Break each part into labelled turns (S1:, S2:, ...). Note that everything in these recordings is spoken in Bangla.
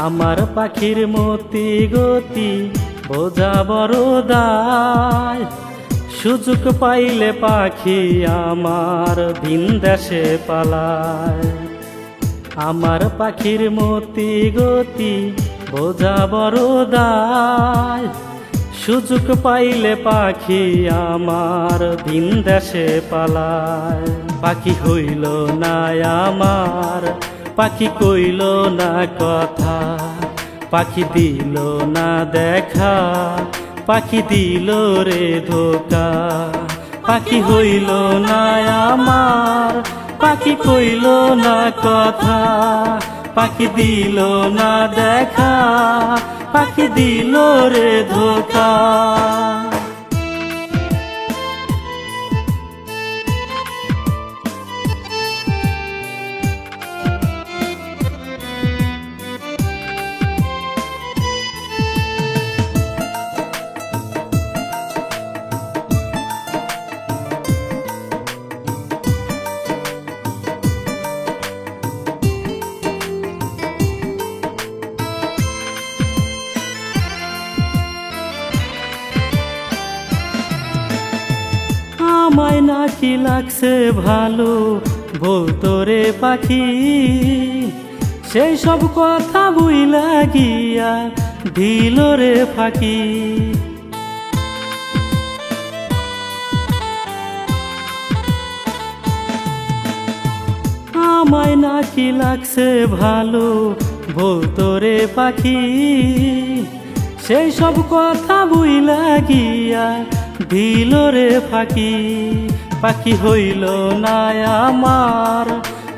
S1: আমার পাখির মতি গতি বোঝা বড় দায়, সুযোগ পাইলে পাখি আমার ভিন দেশে পালায়। আমার পাখির মতি গতি বোঝা বড় দায়, সুযোগ পাইলে পাখি আমার ভিন দেশে পালায়। পাখি হইল না আমার, পাখি কইল না কথা, পাখি দিল না দেখা, পাখি দিল রে ধোকা। পাখি হইল না আমার, পাখি কইল না কথা, পাখি দিল না দেখা, পাখি দিল রে ধোকা। আমায় নাকি লাগছে ভালো বলতো রে পাখি, সেই সব কথা বুইলা গিয়া দিল রে ফাঁকি। আমায় নাকি লাগছে ভালো বলতো রে পাখি, সেই সব কথা বুইলা গিয়া দিল রে ফাঁকি। পাখি হইল না আমার,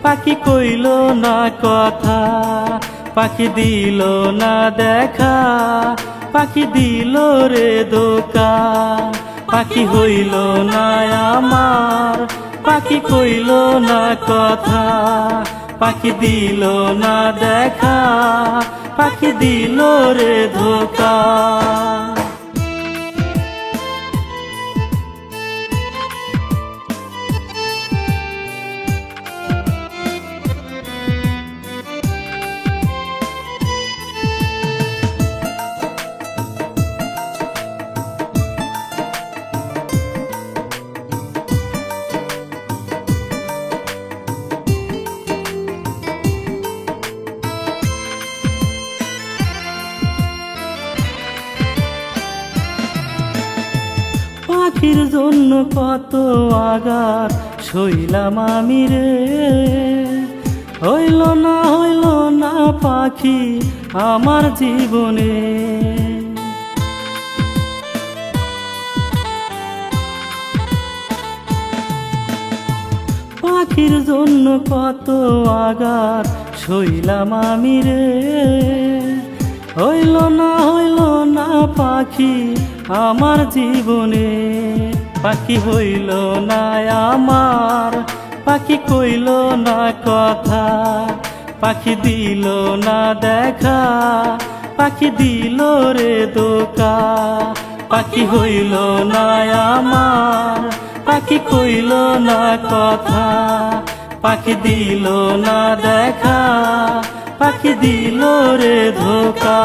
S1: পাখি কইল না কথা, পাখি দিল না দেখা, পাখি দিল রে ধোকা। পাখি হইল না আমার, পাখি কইল না কথা, পাখি দিল না দেখা, পাখি দিল রে ধোকা। পাখির জন্য কত আঘাত সইলাম আমি রে, হইল না পাখি আমার জীবনে। পাখির জন্য কত আঘাত সইলাম আমি রে, হইল না পাখি আমার জীবনে। পাখি হইল না আমার, পাখি কইল না কথা, পাখি দিল না দেখা, পাখি দিল রে ধোকা। পাখি হইল না আমার, পাখি কইল না কথা, পাখি দিল না দেখা, পাখি দিল রে ধোকা।